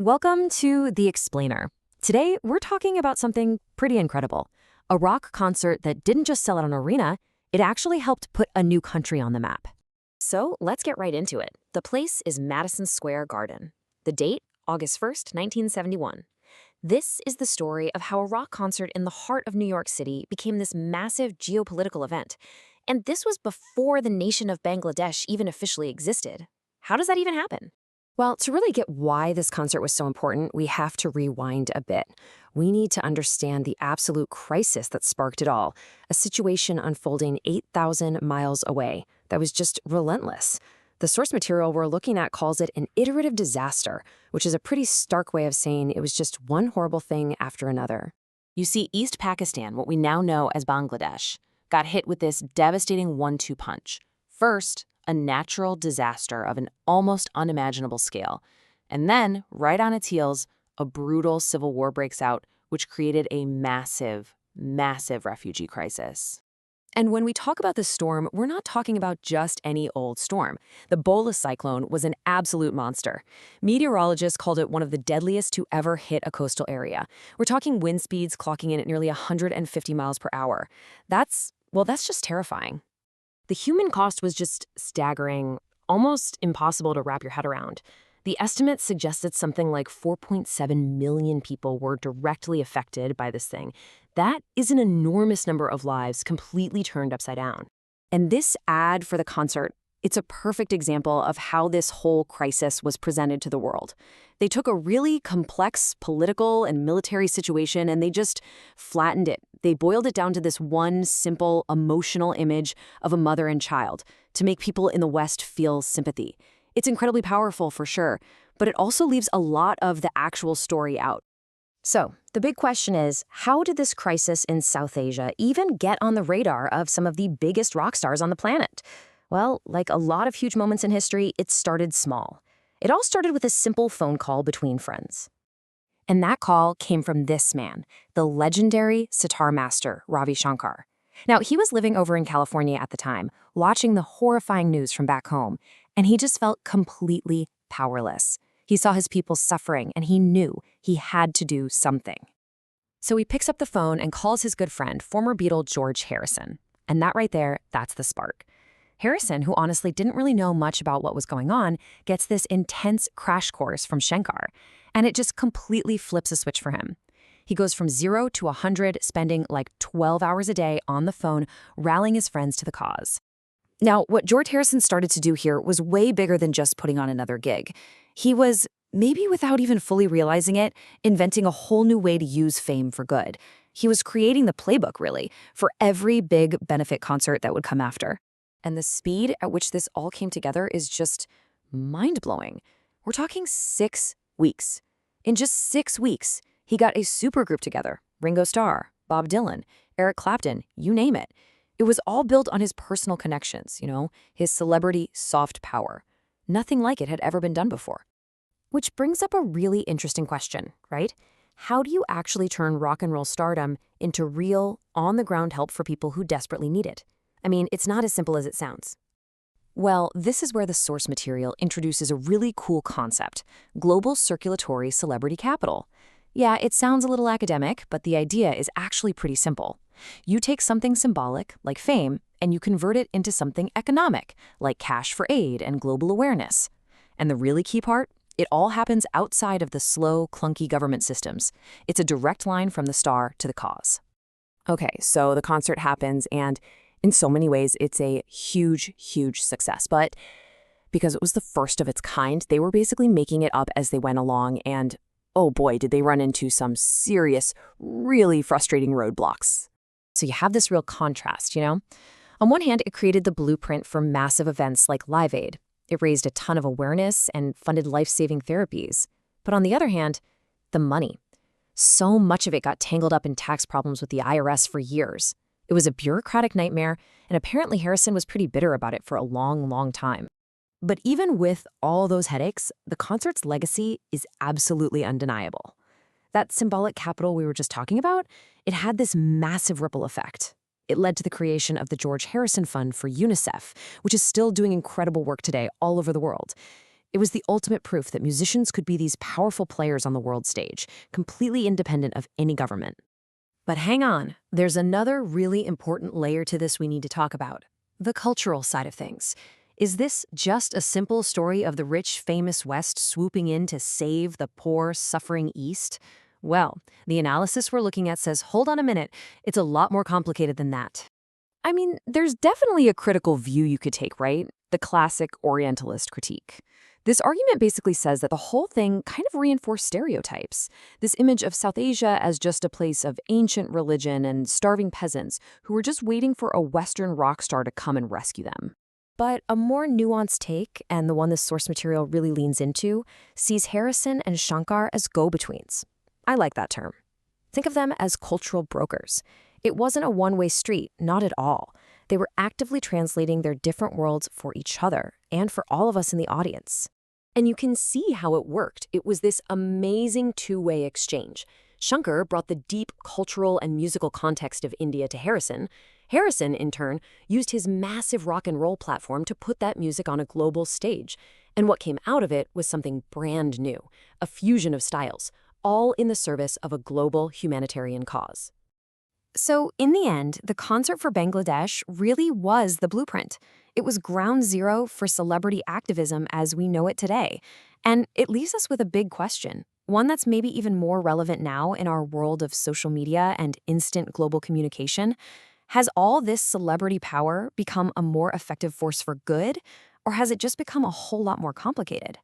Welcome to The Explainer. Today, we're talking about something pretty incredible. A rock concert that didn't just sell out an arena, it actually helped put a new country on the map. So let's get right into it. The place is Madison Square Garden. The date, August 1st, 1971. This is the story of how a rock concert in the heart of New York City became this massive geopolitical event. And this was before the nation of Bangladesh even officially existed. How does that even happen? Well, to really get why this concert was so important, we have to rewind a bit. We need to understand the absolute crisis that sparked it all, a situation unfolding 8,000 miles away that was just relentless. The source material we're looking at calls it an iterative disaster, which is a pretty stark way of saying it was just one horrible thing after another. You see, East Pakistan, what we now know as Bangladesh, got hit with this devastating one-two punch. First, a natural disaster of an almost unimaginable scale. And then, right on its heels, a brutal civil war breaks out, which created a massive, massive refugee crisis. And when we talk about the storm, we're not talking about just any old storm. The Bola cyclone was an absolute monster. Meteorologists called it one of the deadliest to ever hit a coastal area. We're talking wind speeds clocking in at nearly 150 miles per hour. That's just terrifying. The human cost was just staggering, almost impossible to wrap your head around. The estimates suggested something like 4.7 million people were directly affected by this thing. That is an enormous number of lives completely turned upside down. And this ad for the concert, it's a perfect example of how this whole crisis was presented to the world. They took a really complex political and military situation and they just flattened it. They boiled it down to this one simple, emotional image of a mother and child to make people in the West feel sympathy. It's incredibly powerful for sure, but it also leaves a lot of the actual story out. So, the big question is, how did this crisis in South Asia even get on the radar of some of the biggest rock stars on the planet? Well, like a lot of huge moments in history, it started small. It all started with a simple phone call between friends. And that call came from this man, the legendary sitar master, Ravi Shankar. Now, he was living over in California at the time, watching the horrifying news from back home, and he just felt completely powerless. He saw his people suffering, and he knew he had to do something. So he picks up the phone and calls his good friend, former Beatle George Harrison. And that right there, that's the spark. Harrison, who honestly didn't really know much about what was going on, gets this intense crash course from Shankar, and it just completely flips a switch for him. He goes from 0 to 100, spending like 12 hours a day on the phone, rallying his friends to the cause. Now, what George Harrison started to do here was way bigger than just putting on another gig. He was, maybe without even fully realizing it, inventing a whole new way to use fame for good. He was creating the playbook, really, for every big benefit concert that would come after. And the speed at which this all came together is just mind-blowing. We're talking 6 weeks. In just 6 weeks, he got a supergroup together, Ringo Starr, Bob Dylan, Eric Clapton, you name it. It was all built on his personal connections, his celebrity soft power. Nothing like it had ever been done before. Which brings up a really interesting question, right? How do you actually turn rock and roll stardom into real, on-the-ground help for people who desperately need it? I mean, it's not as simple as it sounds. Well, this is where the source material introduces a really cool concept, global circulatory celebrity capital. Yeah, it sounds a little academic, but the idea is actually pretty simple. You take something symbolic, like fame, and you convert it into something economic, like cash for aid and global awareness. And the really key part? It all happens outside of the slow, clunky government systems. It's a direct line from the star to the cause. Okay, so the concert happens, and in so many ways, it's a huge, huge success. But because it was the first of its kind, they were basically making it up as they went along, and oh boy, did they run into some serious, really frustrating roadblocks. So you have this real contrast, On one hand, it created the blueprint for massive events like Live Aid. It raised a ton of awareness and funded life-saving therapies. But on the other hand, the money. So much of it got tangled up in tax problems with the IRS for years. It was a bureaucratic nightmare, and apparently Harrison was pretty bitter about it for a long, long time. But even with all those headaches, the concert's legacy is absolutely undeniable. That symbolic capital we were just talking about, it had this massive ripple effect. It led to the creation of the George Harrison Fund for UNICEF, which is still doing incredible work today all over the world. It was the ultimate proof that musicians could be these powerful players on the world stage, completely independent of any government. But hang on, there's another really important layer to this we need to talk about: the cultural side of things. Is this just a simple story of the rich, famous West swooping in to save the poor, suffering East? Well, the analysis we're looking at says, hold on a minute, it's a lot more complicated than that. I mean, there's definitely a critical view you could take, right? The classic Orientalist critique. This argument basically says that the whole thing kind of reinforced stereotypes. This image of South Asia as just a place of ancient religion and starving peasants who were just waiting for a Western rock star to come and rescue them. But a more nuanced take, and the one this source material really leans into, sees Harrison and Shankar as go-betweens. I like that term. Think of them as cultural brokers. It wasn't a one-way street, not at all. They were actively translating their different worlds for each other and for all of us in the audience. And you can see how it worked. It was this amazing two-way exchange. Shankar brought the deep cultural and musical context of India to Harrison. Harrison, in turn, used his massive rock and roll platform to put that music on a global stage. And what came out of it was something brand new, a fusion of styles, all in the service of a global humanitarian cause. So, in the end, the concert for Bangladesh really was the blueprint. It was ground zero for celebrity activism as we know it today. And it leaves us with a big question, one that's maybe even more relevant now in our world of social media and instant global communication. Has all this celebrity power become a more effective force for good, or has it just become a whole lot more complicated?